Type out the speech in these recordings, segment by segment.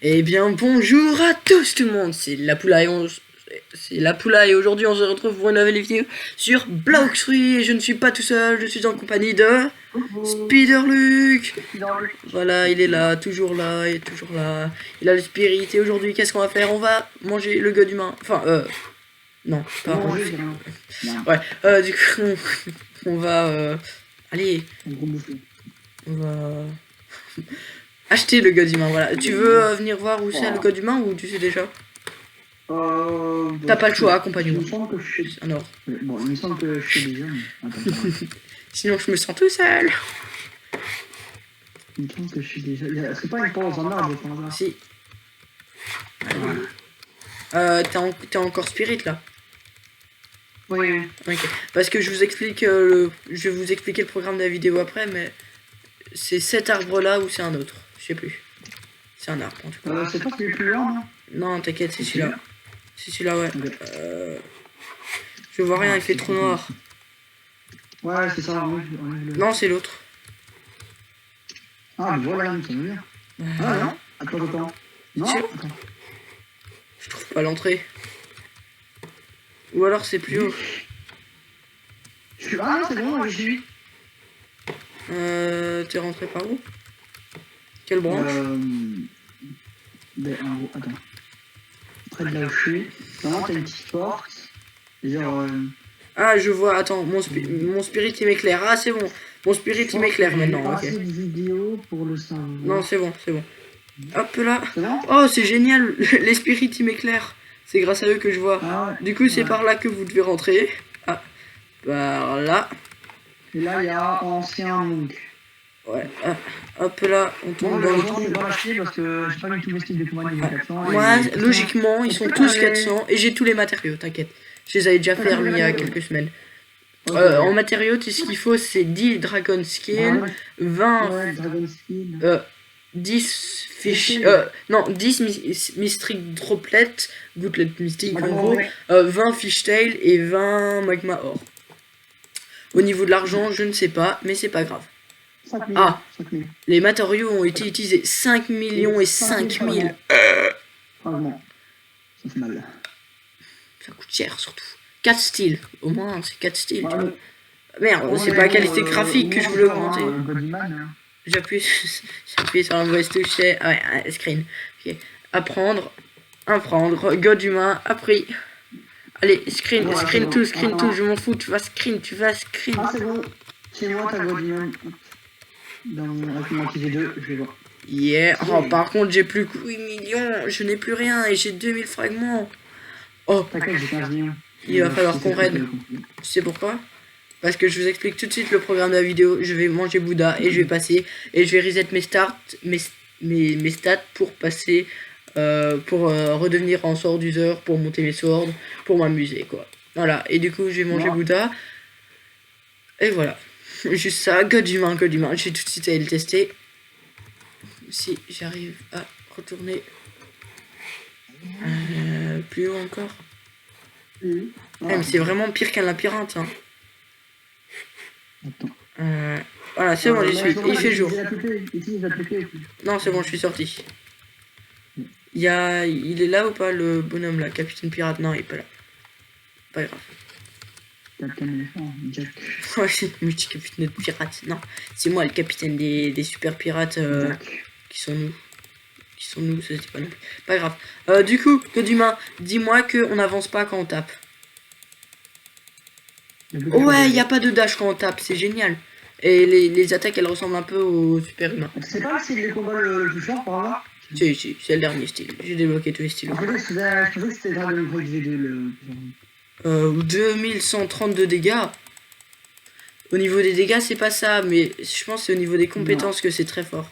Eh bien bonjour à tous tout le monde, c'est la Poulaille, et aujourd'hui on se retrouve pour une nouvelle vidéo sur Blox-Fruits et je ne suis pas tout seul, je suis en compagnie de Spider-Luc. Voilà, il est là, toujours là, il est toujours là, il a le spirit et aujourd'hui qu'est-ce qu'on va faire? On va manger le god humain, enfin non, pas manger. Ouais, du coup on va, allez, on va... acheter le god humain, voilà. Tu veux venir voir où c'est le god humain ou tu sais déjà? T'as pas le choix, accompagne-moi. Il me semble que je suis... Alors. Bon, il me semble que je suis déjà... Sinon je me sens tout seul. Il me semble que je suis déjà... C'est pas une pause en arbre, par hasard. Si. T'es encore spirit là? Oui. Ok. Parce que je vous explique je vais vous expliquer le programme de la vidéo après, mais c'est cet arbre là ou c'est un autre, je sais plus. C'est un arbre en tout cas. C'est pas celui plus lent, non? Non, t'inquiète, c'est celui-là. C'est celui-là, ouais. Je vois rien, il fait trop noir. Ouais, c'est ça. Non, c'est l'autre. Ah, mais voilà, ça veut dire. Ah non. Attends. Non, attends. Je trouve pas l'entrée. Ou alors c'est plus haut. Ah non, c'est bon, j'y suis. T'es rentré par où? Quelle branche? Ben, en gros, attends. Près de là où je suis. Non, t'as une petite porte. Genre... Ah, je vois, attends, mon spirit il m'éclaire. Ah, c'est bon. Mon spirit il m'éclaire maintenant, ok. Vidéo pour le savoir. Non, c'est bon. Hop là. Bon, Oh, c'est génial. Les spirits ils m'éclairent. C'est grâce à eux que je vois. ah, ouais. Du coup, c'est par là que vous devez rentrer. Ah, par là. Et là, il y a ancien monk. Ouais, hop là, on tombe dans le trou. Je vais pas l'acheter parce que j'ai pas du tout mes styles de combat niveau 400. Moi, logiquement, ils sont tous 400 et j'ai tous les matériaux, t'inquiète. Je les avais déjà fait il y a quelques semaines. En matériaux, ce qu'il faut, c'est 10 Dragon Skin, 20... 10 fish... non, 10 Mystic Droplet, Goutlet Mystique en gros, 20 Fishtail et 20 Magma Ore. Au niveau de l'argent, je ne sais pas, mais c'est pas grave. 5 000, ah, 5 000. Les matériaux ont été utilisés 5 millions et 5 000. Franchement, ça fait mal. Ça coûte cher surtout. 4 styles, au moins c'est 4 styles. Merde, c'est pas la qualité graphique que je voulais augmenter. J'appuie sur la mauvaise touche, ouais, screen. Ok. Apprendre, god humain, appris. Allez, screen tout, je m'en fous, tu vas screen. Ah, c'est bon, c'est moi ta god humain. Dans mon activité 2, je vais voir. Yeah, oh, par contre, j'ai plus que 8 millions, je n'ai plus rien et j'ai 2000 fragments. Oh, t'inquiète, j'ai 15 millions. Il va falloir qu'on raid. Tu sais pourquoi? Parce que je vous explique tout de suite le programme de la vidéo. Je vais manger Bouddha et je vais passer et je vais reset mes stats pour passer pour redevenir en sword user, pour monter mes swords, pour m'amuser quoi. Voilà, et du coup je vais manger Bouddha. Et voilà. Juste ça, god humain. Je vais tout de suite aller le tester. Si j'arrive à retourner plus haut encore. Mais c'est vraiment pire qu'un labyrinthe. Hein. Voilà, c'est bon, j'y suis. Il fait jour. Non, c'est bon, je suis sorti. Il est là ou pas le bonhomme là, capitaine pirate? Non, il est pas là. Pas grave. Capitaine éléphant, Jack. Ouais, multi-capitaine de pirate. Non, c'est moi le capitaine des super pirates qui sont nous. Ça c'est pas nous. Pas grave. Du coup, god humain, dis-moi qu'on n'avance pas quand on tape. Ouais, il n'y a pas de dash quand on tape, c'est génial. Et les attaques, elles ressemblent un peu aux super humains. C'est pas le style de combat le plus fort par là? Si, c'est le dernier style. J'ai débloqué tous les styles. Je pensais que c'était Dragon Ball V2 le... 2132 dégâts. Au niveau des dégâts, c'est pas ça, mais je pense que c'est au niveau des compétences que c'est très fort.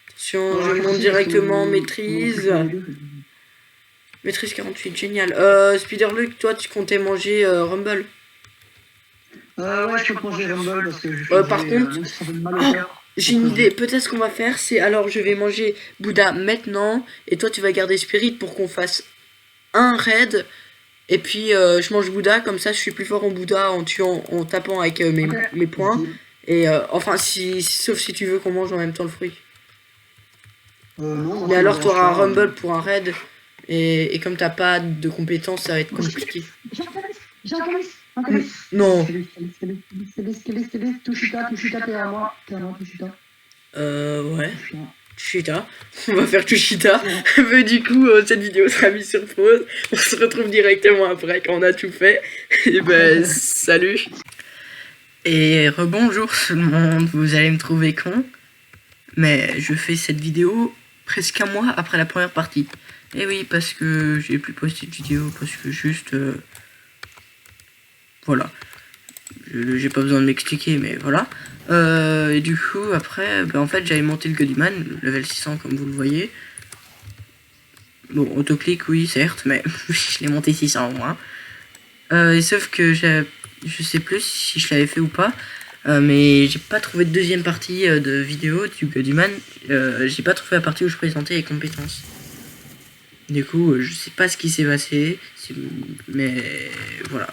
Attention, je monte directement maîtrise. Maîtrise 48, génial. Spider-Luc, toi, tu comptais manger Rumble? Ouais, je peux manger Rumble parce que par contre, j'ai une idée. Peut-être ce qu'on va faire, c'est alors je vais manger Bouddha maintenant et toi tu vas garder Spirit pour qu'on fasse un raid. Et puis je mange Bouddha, comme ça je suis plus fort en Bouddha en tapant avec mes points. Et enfin, sauf si tu veux qu'on mange en même temps le fruit. Non, Mais ça me alors, dérange t'auras un pas. Rumble pour un raid. Et comme t'as pas de compétences, ça va être compliqué. J'ai un calice, un calice. Non. Calice, Tushita, t'es à moi, Tushita. Ouais. Tushita. Tushita. On va faire Tushita. Mais du coup, cette vidéo sera mise sur pause. On se retrouve directement après quand on a tout fait. Et ben, salut. Et rebonjour tout le monde. Vous allez me trouver con. Mais je fais cette vidéo presque un mois après la première partie. Et oui, parce que j'ai plus posté de vidéo. Parce que juste... voilà. J'ai pas besoin de m'expliquer, mais voilà. Et du coup, après, en fait, j'avais monté le Godiman, level 600, comme vous le voyez. Bon, autoclic, oui, certes, mais je l'ai monté 600 au moins. Et sauf que je sais plus si je l'avais fait ou pas, mais j'ai pas trouvé de deuxième partie de vidéo du Godiman. J'ai pas trouvé la partie où je présentais les compétences. Du coup, je sais pas ce qui s'est passé, mais voilà.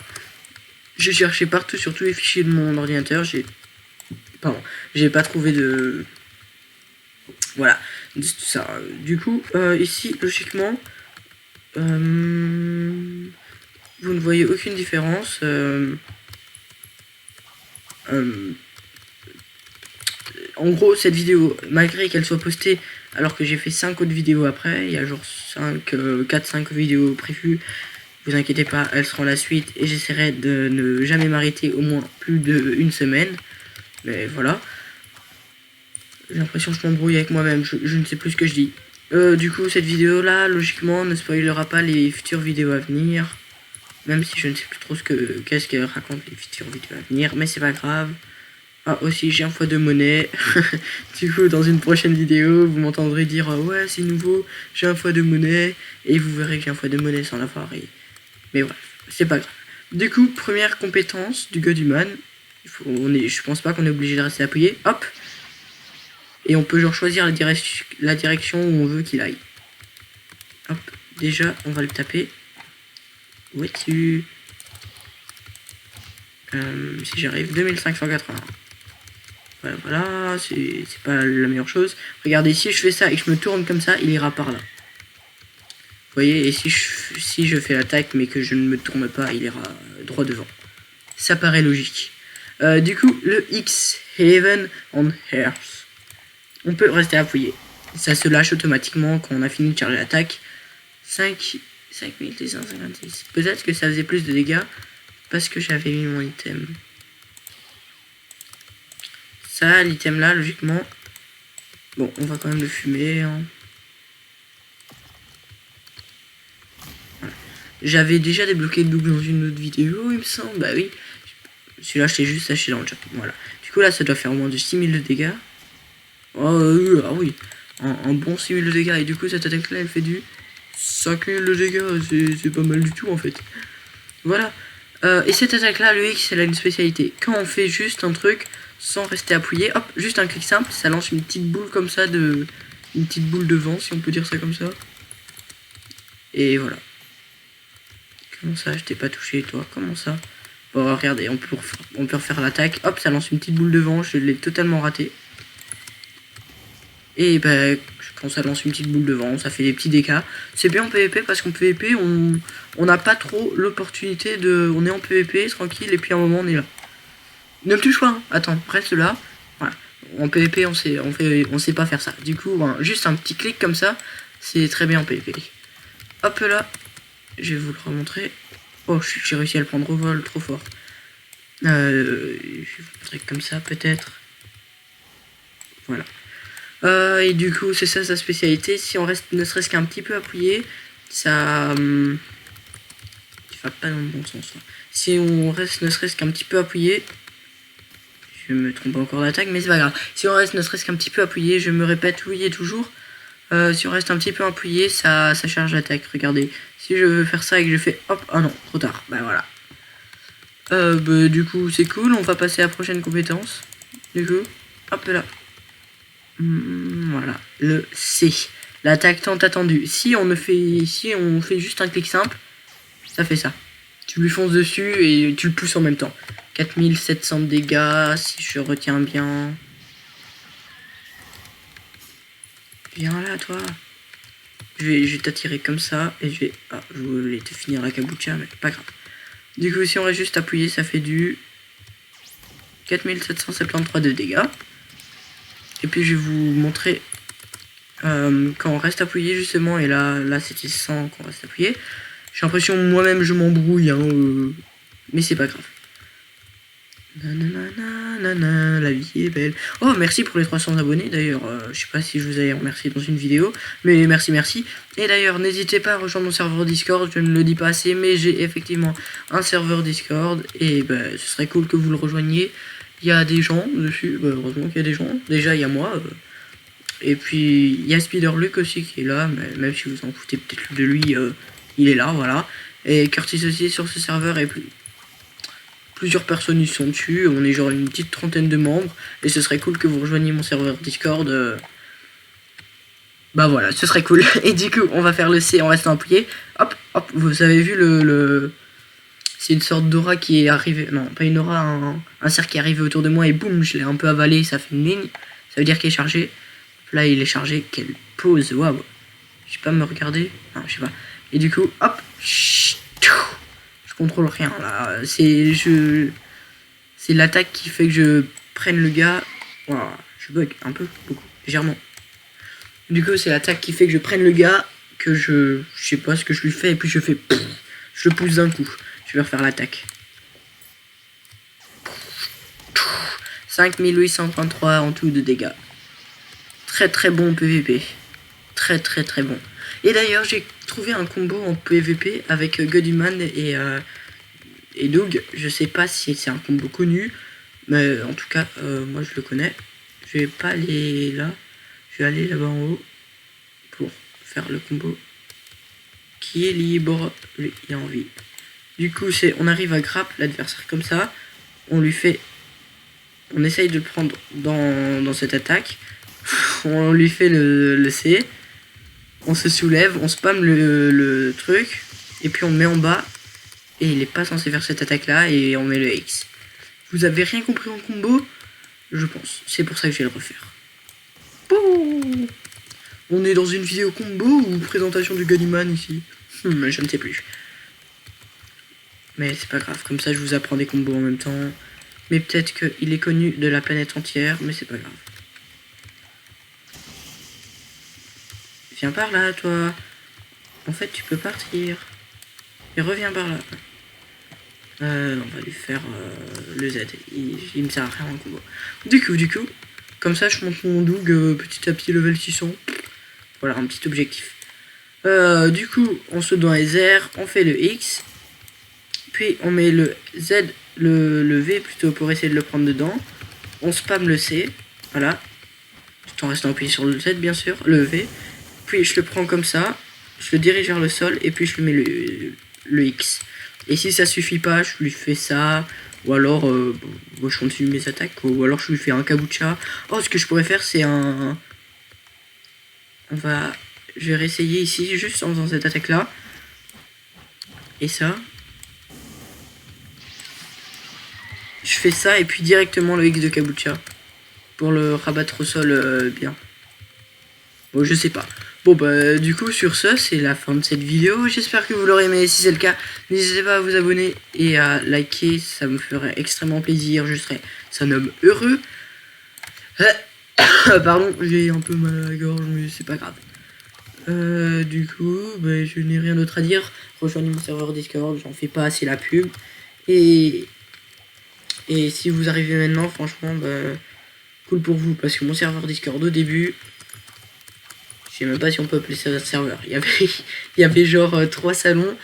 J'ai cherché partout sur tous les fichiers de mon ordinateur, j'ai pas trouvé de... Voilà, tout ça. Du coup, ici, logiquement, vous ne voyez aucune différence. En gros, cette vidéo, malgré qu'elle soit postée alors que j'ai fait 5 autres vidéos après, il y a genre 4-5 vidéos prévues, vous inquiétez pas, elles seront la suite et j'essaierai de ne jamais m'arrêter au moins plus d'une semaine. Mais voilà. J'ai l'impression que je m'embrouille avec moi-même, je ne sais plus ce que je dis. Du coup, cette vidéo-là, logiquement, ne spoilera pas les futures vidéos à venir. Même si je ne sais plus trop qu'est-ce qu'elle raconte les futures vidéos à venir, mais c'est pas grave. Ah, aussi, j'ai un fois de monnaie. Du coup, dans une prochaine vidéo, vous m'entendrez dire ouais, c'est nouveau, j'ai un fois de monnaie. Et vous verrez que j'ai un fois de monnaie sans l'avoir. Mais bref, c'est pas grave. Du coup, première compétence du Godiman. Je pense pas qu'on est obligé de rester appuyé. Hop! Et on peut genre choisir la direction où on veut qu'il aille. Hop, déjà on va le taper. Où es-tu? Si j'arrive, 2580. Voilà, c'est pas la meilleure chose. Regardez, si je fais ça et que je me tourne comme ça, il ira par là. Vous voyez, et si je fais l'attaque mais que je ne me tourne pas, il ira droit devant. Ça paraît logique. Du coup, le X, Heaven on Earth. On peut rester appuyé. Ça se lâche automatiquement quand on a fini de charger l'attaque. 5256. Peut-être que ça faisait plus de dégâts parce que j'avais mis mon item. Ça, l'item là, logiquement. Bon, on va quand même le fumer. Hein. Voilà. J'avais déjà débloqué le double dans une autre vidéo, il me semble. Bah oui. Celui-là, je t'ai juste acheté dans le chat. Voilà. Du coup, là, ça doit faire au moins de 6000 de dégâts. Oh, ah oui, un bon 6000 de dégâts. Et du coup, cette attaque là elle fait du 5000 de dégâts. C'est pas mal du tout en fait. Voilà. Et cette attaque là, le X, elle a une spécialité. Quand on fait juste un truc sans rester appuyé, hop, juste un clic simple, ça lance une petite boule comme ça une petite boule de vent, si on peut dire ça comme ça. Et voilà. Comment ça, je t'ai pas touché toi? Comment ça? Bon, regardez, on peut refaire l'attaque. Hop, ça lance une petite boule de vent, je l'ai totalement raté. Et ben, quand ça lance une petite boule de vent, ça fait des petits dégâts. C'est bien en PvP parce qu'en PvP, on n'a pas trop l'opportunité de... On est en PvP, tranquille, et puis à un moment, on est là. Ne me touche pas, hein. Attends, reste là. Voilà. En PvP, on sait pas faire ça. Du coup, ben, juste un petit clic comme ça, c'est très bien en PvP. Hop là, je vais vous le remontrer. Oh, j'ai réussi à le prendre au vol, trop fort. Je vais vous montrer comme ça, peut-être. Voilà. Et du coup, c'est ça sa spécialité. Si on reste ne serait-ce qu'un petit peu appuyé, ça... tu vas pas dans le bon sens. Là. Si on reste ne serait-ce qu'un petit peu appuyé... Je me trompe encore d'attaque, mais c'est pas grave. Si on reste ne serait-ce qu'un petit peu appuyé, je me répète oui et toujours. Si on reste un petit peu appuyé, ça charge l'attaque. Regardez. Si je veux faire ça et que je fais hop... Ah non, trop tard. Bah voilà. Bah, du coup, c'est cool. On va passer à la prochaine compétence. Du coup, hop là. Voilà, le C, l'attaque tant attendue. Si on fait juste un clic simple, ça fait ça. Tu lui fonces dessus et tu le pousses en même temps. 4700 de dégâts, si je retiens bien. Viens là, toi. Je vais t'attirer comme ça. Et je vais... Ah, je voulais te finir la kabucha, mais pas grave. Du coup, si on reste juste appuyé, ça fait du 4773 de dégâts. Et puis, je vais vous montrer quand on reste appuyé, justement. Et là c'était 100 quand on reste appuyé. J'ai l'impression, moi-même, je m'embrouille. Hein, mais c'est pas grave. Nanana, la vie est belle. Oh, merci pour les 300 abonnés. D'ailleurs, je sais pas si je vous avais remercié dans une vidéo, mais merci. Et d'ailleurs, n'hésitez pas à rejoindre mon serveur Discord. Je ne le dis pas assez, mais j'ai effectivement un serveur Discord. Et ce serait cool que vous le rejoigniez. Il y a des gens dessus. Heureusement qu'il y a des gens. Déjà, il y a moi. Et puis, il y a Spider-Luke aussi qui est là. Mais même si vous en foutez peut-être de lui, il est là, voilà. Et Curtis aussi sur ce serveur. Et plusieurs personnes y sont dessus, on est genre une petite trentaine de membres, et ce serait cool que vous rejoigniez mon serveur Discord. Bah voilà, ce serait cool. Et du coup, on va faire le C en restant appuyé. Hop, hop, vous avez vu c'est une sorte d'aura qui est arrivée, non, pas une aura, un cercle qui est arrivé autour de moi, et boum, je l'ai un peu avalé, ça fait une ligne, ça veut dire qu'il est chargé. Là, il est chargé, quelle pose, waouh. Je sais pas me regarder, non, je sais pas. Et du coup, hop, je contrôle rien là, c'est l'attaque qui fait que je prenne le gars. Voilà, je bug un peu, beaucoup, légèrement. Du coup, c'est l'attaque qui fait que je prenne le gars, que je sais pas ce que je lui fais, et puis je fais je le pousse d'un coup. Je vais refaire l'attaque. 5833 en tout de dégâts. Très bon PVP. Très bon. Et d'ailleurs, j'ai trouvé un combo en PVP avec Goddyman et Doug. Je sais pas si c'est un combo connu, mais en tout cas, moi je le connais. Je vais pas aller là. Je vais aller là-bas en haut pour faire le combo qui est libre. Lui, il a envie. Du coup, on arrive à grappe l'adversaire comme ça. On essaye de le prendre dans cette attaque. On lui fait le C. On se soulève, on spam le truc, et puis on le met en bas, et il est pas censé faire cette attaque là, et on met le X. Vous avez rien compris en combo? Je pense, c'est pour ça que je vais le refaire. Bouh, on est dans une vidéo combo ou présentation du Goddyman ici? Je ne sais plus. Mais c'est pas grave, comme ça je vous apprends des combos en même temps. Mais peut-être qu'il est connu de la planète entière, mais c'est pas grave. Viens par là, toi. En fait, tu peux partir. Et reviens par là. On va lui faire le Z. Il me sert à rien en combo. Du coup, comme ça, je monte mon Doug petit à petit level 600. Voilà, un petit objectif. Du coup, on saute dans les airs, on fait le X. Puis, on met le Z, le V plutôt pour essayer de le prendre dedans. On spam le C. Voilà. Tout en restant appuyé sur le Z, bien sûr. Le V. Puis je le prends comme ça, je le dirige vers le sol et puis je lui mets le X. Et si ça suffit pas, je lui fais ça, ou alors je continue mes attaques, ou alors je lui fais un kabucha. Oh, ce que je pourrais faire, c'est je vais réessayer ici, juste en faisant cette attaque là. Et ça. Je fais ça et puis directement le X de kabucha. Pour le rabattre au sol bien. Bon, je sais pas. Bon du coup sur ce c'est la fin de cette vidéo, j'espère que vous l'aurez aimé. Si c'est le cas, n'hésitez pas à vous abonner et à liker, ça me ferait extrêmement plaisir, je serais un homme heureux. Pardon, j'ai un peu mal à la gorge mais c'est pas grave. Du coup je n'ai rien d'autre à dire, rejoignez mon serveur Discord, j'en fais pas assez la pub. Et si vous arrivez maintenant, franchement cool pour vous, parce que mon serveur Discord au début, je sais même pas si on peut appeler ça un serveur. Il y avait genre 3 salons.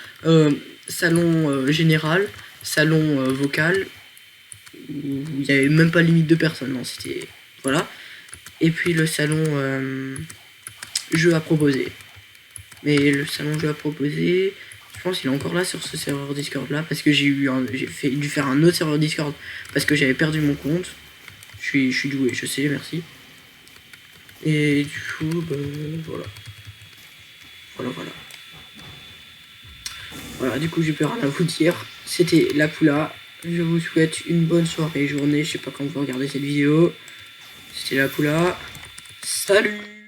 Salon général, salon vocal. Où il n'y avait même pas limite de personnes. Non, c'était... Voilà. Et puis le salon jeu à proposer. Mais le salon jeu à proposer, je pense qu'il est encore là sur ce serveur Discord là. Parce que j'ai dû faire un autre serveur Discord. Parce que j'avais perdu mon compte. Je suis doué, je sais, merci. Et du coup, voilà. Voilà, du coup, j'ai plus rien à vous dire. C'était la Poula. Je vous souhaite une bonne soirée, journée. Je sais pas quand vous regardez cette vidéo. C'était la Poula. Salut!